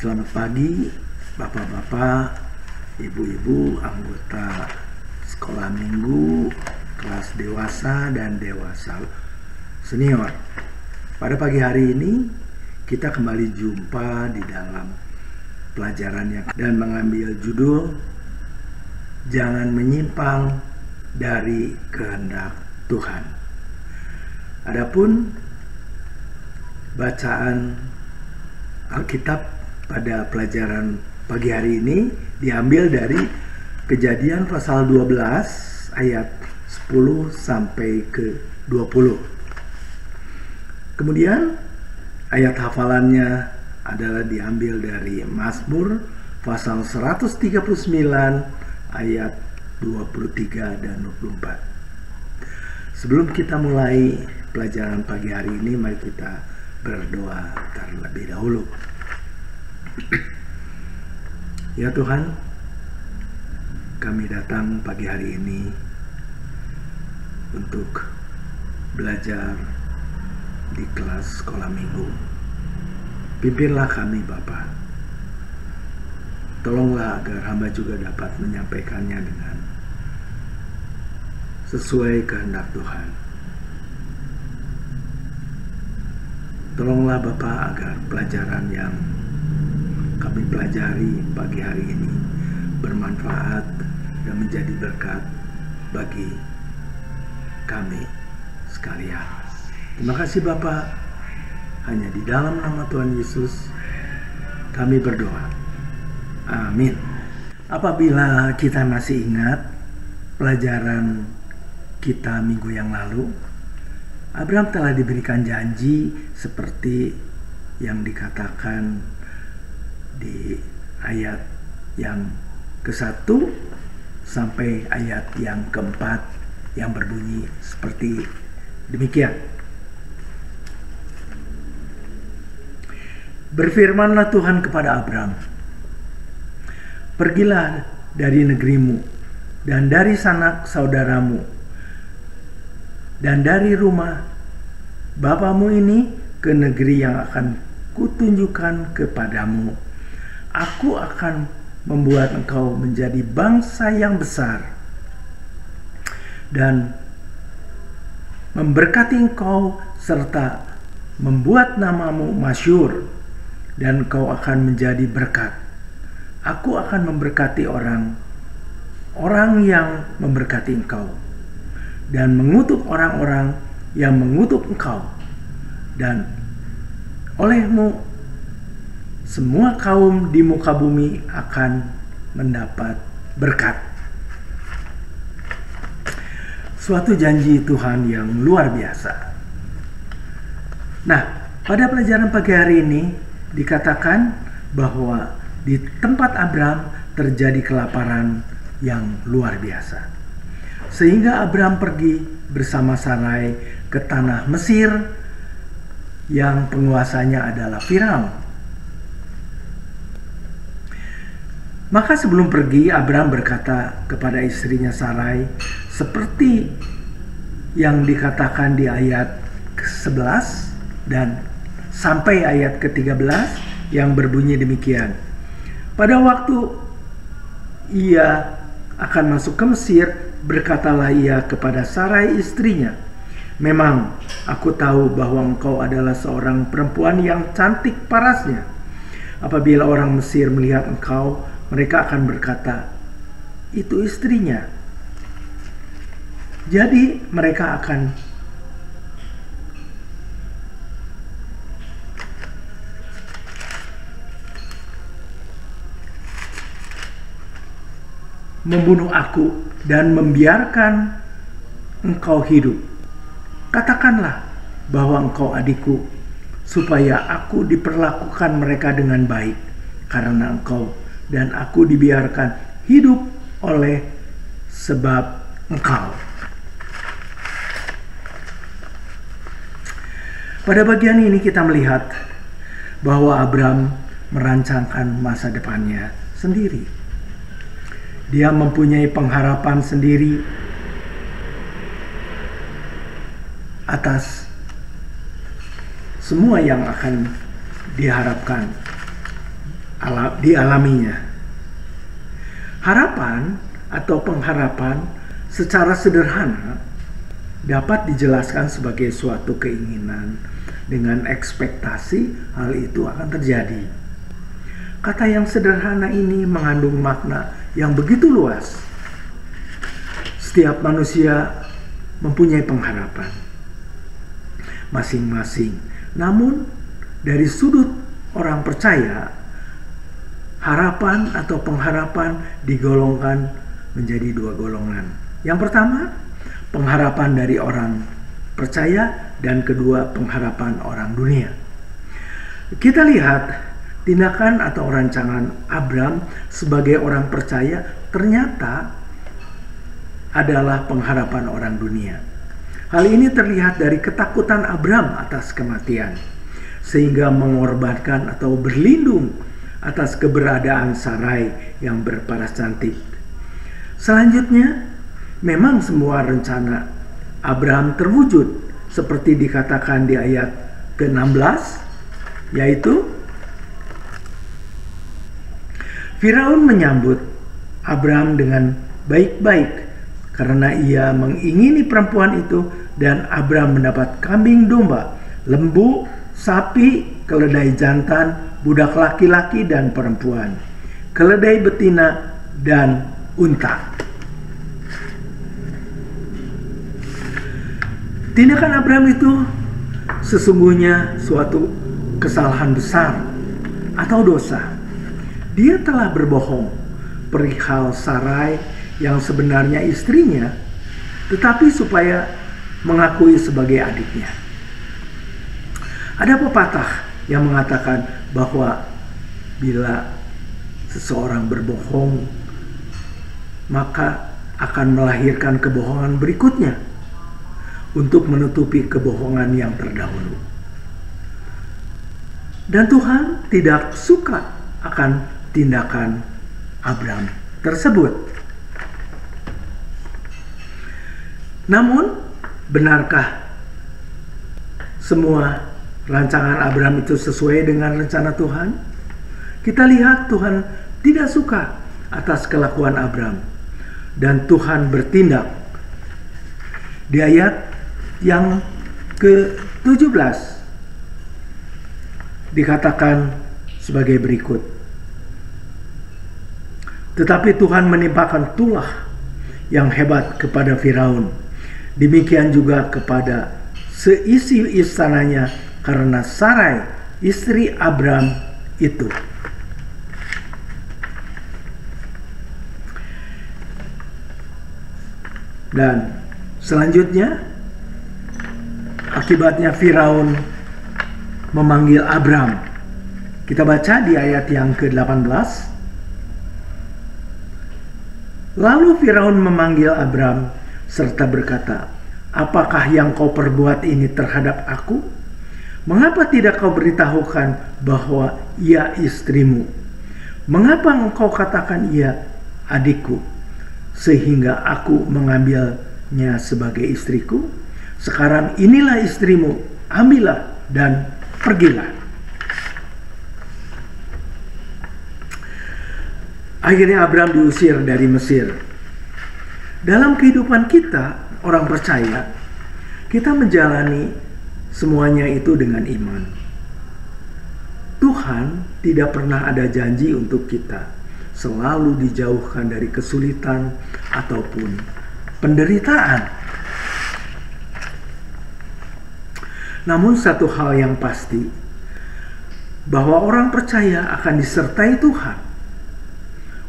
Selamat pagi, bapak-bapak, ibu-ibu, anggota sekolah minggu, kelas dewasa dan dewasa senior. Pada pagi hari ini, kita kembali jumpa di dalam pelajaran dan mengambil judul Jangan Menyimpang dari Kehendak Tuhan. Adapun bacaan Alkitab pada pelajaran pagi hari ini diambil dari Kejadian pasal 12 ayat 10 sampai ke 20. Kemudian ayat hafalannya adalah diambil dari Mazmur pasal 139 ayat 23 dan 24. Sebelum kita mulai pelajaran pagi hari ini, mari kita berdoa terlebih dahulu. Ya Tuhan, kami datang pagi hari ini untuk belajar di kelas sekolah minggu. Pimpinlah kami Bapa. Tolonglah agar hamba juga dapat menyampaikannya dengan sesuai kehendak Tuhan. Tolonglah Bapa agar pelajaran yang kami pelajari pagi hari ini bermanfaat dan menjadi berkat bagi kami sekalian. Terima kasih Bapa. Hanya di dalam nama Tuhan Yesus kami berdoa. Amin. Apabila kita masih ingat pelajaran kita minggu yang lalu, Abraham telah diberikan janji seperti yang dikatakan di ayat yang ke-1 sampai ayat yang ke-4 yang berbunyi seperti demikian. Berfirmanlah Tuhan kepada Abraham, "Pergilah dari negerimu dan dari sanak saudaramu dan dari rumah bapamu ini ke negeri yang akan kutunjukkan kepadamu. Aku akan membuat engkau menjadi bangsa yang besar dan memberkati engkau serta membuat namamu masyhur, dan engkau akan menjadi berkat. Aku akan memberkati orang yang memberkati engkau dan mengutuk orang-orang yang mengutuk engkau, dan olehmu semua kaum di muka bumi akan mendapat berkat." Suatu janji Tuhan yang luar biasa. Nah, pada pelajaran pagi hari ini dikatakan bahwa di tempat Abraham terjadi kelaparan yang luar biasa. Sehingga Abraham pergi bersama Sarai ke tanah Mesir yang penguasanya adalah Firaun. Maka sebelum pergi, Abraham berkata kepada istrinya Sarai seperti yang dikatakan di ayat ke-11 dan sampai ayat ke-13 yang berbunyi demikian. Pada waktu ia akan masuk ke Mesir, berkatalah ia kepada Sarai istrinya, "Memang aku tahu bahwa engkau adalah seorang perempuan yang cantik parasnya. Apabila orang Mesir melihat engkau, mereka akan berkata, 'Itu istrinya.' Jadi mereka akan membunuh aku dan membiarkan engkau hidup. Katakanlah bahwa engkau adikku, supaya aku diperlakukan mereka dengan baik, karena engkau dan aku dibiarkan hidup oleh sebab engkau." Pada bagian ini kita melihat bahwa Abraham merancangkan masa depannya sendiri. Dia mempunyai pengharapan sendiri atas semua yang akan diharapkan dialaminya. Harapan atau pengharapan secara sederhana dapat dijelaskan sebagai suatu keinginan dengan ekspektasi hal itu akan terjadi. Kata yang sederhana ini mengandung makna yang begitu luas. Setiap manusia mempunyai pengharapan masing-masing. Namun dari sudut orang percaya, harapan atau pengharapan digolongkan menjadi dua golongan. Yang pertama, pengharapan dari orang percaya, dan kedua, pengharapan orang dunia. Kita lihat tindakan atau rancangan Abram sebagai orang percaya ternyata adalah pengharapan orang dunia. Hal ini terlihat dari ketakutan Abram atas kematian, sehingga mengorbankan atau berlindung atas keberadaan Sarai yang berparas cantik. Selanjutnya, memang semua rencana Abraham terwujud seperti dikatakan di ayat ke-16, yaitu Firaun menyambut Abraham dengan baik-baik karena ia mengingini perempuan itu, dan Abraham mendapat kambing domba, lembu, sapi, keledai jantan, budak laki-laki dan perempuan, keledai betina dan unta. Tindakan Abraham itu sesungguhnya suatu kesalahan besar atau dosa. Dia telah berbohong perihal Sarai yang sebenarnya istrinya, tetapi supaya mengakui sebagai adiknya. Ada pepatah yang mengatakan bahwa bila seseorang berbohong, maka akan melahirkan kebohongan berikutnya untuk menutupi kebohongan yang terdahulu. Dan Tuhan tidak suka akan tindakan Abraham tersebut. Namun, benarkah semua rancangan Abraham itu sesuai dengan rencana Tuhan? Kita lihat Tuhan tidak suka atas kelakuan Abraham, dan Tuhan bertindak. Di ayat yang ke-17 dikatakan sebagai berikut. Tetapi Tuhan menimpakan tulah yang hebat kepada Firaun, demikian juga kepada seisi istananya, karena Sarai istri Abraham itu. Dan selanjutnya, akibatnya Firaun memanggil Abraham. Kita baca di ayat yang ke-18. Lalu Firaun memanggil Abraham serta berkata, "Apakah yang kau perbuat ini terhadap aku? Mengapa tidak kau beritahukan bahwa ia istrimu? Mengapa engkau katakan ia adikku, sehingga aku mengambilnya sebagai istriku? Sekarang inilah istrimu, ambillah dan pergilah." Akhirnya Abraham diusir dari Mesir. Dalam kehidupan kita, orang percaya, kita menjalani semuanya itu dengan iman. Tuhan tidak pernah ada janji untuk kita selalu dijauhkan dari kesulitan ataupun penderitaan. Namun satu hal yang pasti, bahwa orang percaya akan disertai Tuhan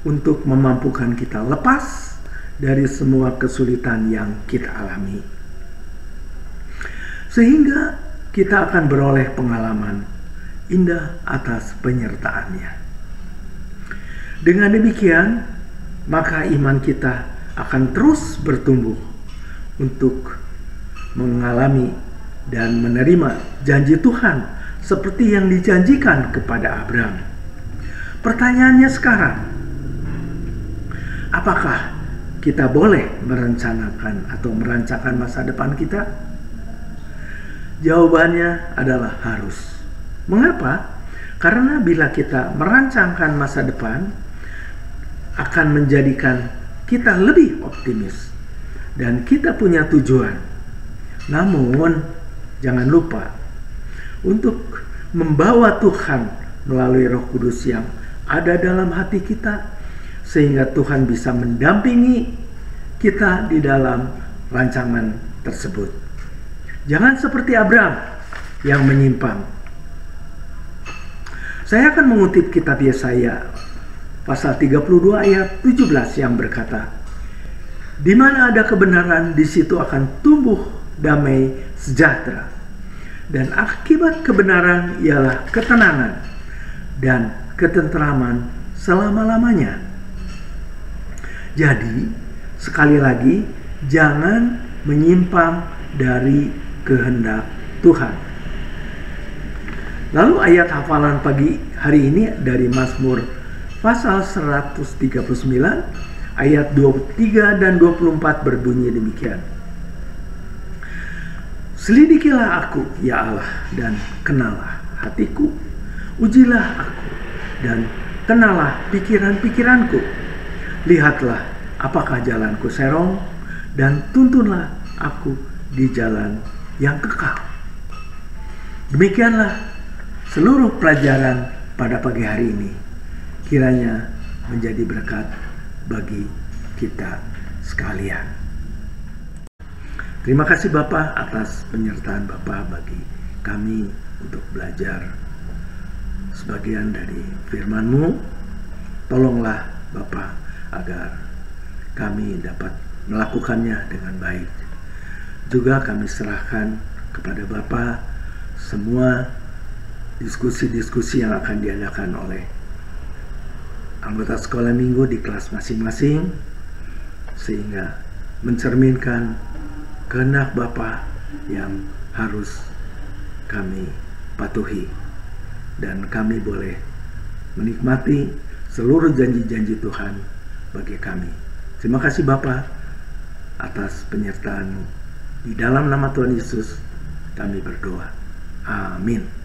untuk memampukan kita lepas dari semua kesulitan yang kita alami. Sehingga kita akan beroleh pengalaman indah atas penyertaannya. Dengan demikian, maka iman kita akan terus bertumbuh untuk mengalami dan menerima janji Tuhan seperti yang dijanjikan kepada Abraham. Pertanyaannya sekarang, apakah kita boleh merencanakan atau merancangkan masa depan kita? Jawabannya adalah harus. Mengapa? Karena bila kita merancangkan masa depan, akan menjadikan kita lebih optimis dan kita punya tujuan. Namun, jangan lupa untuk membawa Tuhan melalui Roh Kudus yang ada dalam hati kita, sehingga Tuhan bisa mendampingi kita di dalam rancangan tersebut. Jangan seperti Abraham yang menyimpang. Saya akan mengutip kitab Yesaya pasal 32 ayat 17 yang berkata, "Di mana ada kebenaran, di situ akan tumbuh damai sejahtera. Dan akibat kebenaran ialah ketenangan dan ketentraman selama-lamanya." Jadi, sekali lagi, jangan menyimpang dari kehendak Tuhan. Lalu ayat hafalan pagi hari ini dari Mazmur pasal 139 ayat 23 dan 24 berbunyi demikian. "Selidikilah aku, ya Allah, dan kenalah hatiku. Ujilah aku dan kenalah pikiran-pikiranku. Lihatlah apakah jalanku serong, dan tuntunlah aku di jalan yang kekal." Demikianlah seluruh pelajaran pada pagi hari ini. Kiranya menjadi berkat bagi kita sekalian. Terima kasih Bapak atas penyertaan Bapak bagi kami untuk belajar sebagian dari firman-Mu. Tolonglah Bapak agar kami dapat melakukannya dengan baik. Juga kami serahkan kepada Bapa semua diskusi-diskusi yang akan diadakan oleh anggota sekolah minggu di kelas masing-masing, sehingga mencerminkan kehendak Bapa yang harus kami patuhi, dan kami boleh menikmati seluruh janji-janji Tuhan bagi kami. Terima kasih Bapa atas penyertaan-Mu. Di dalam nama Tuhan Yesus kami berdoa. Amin.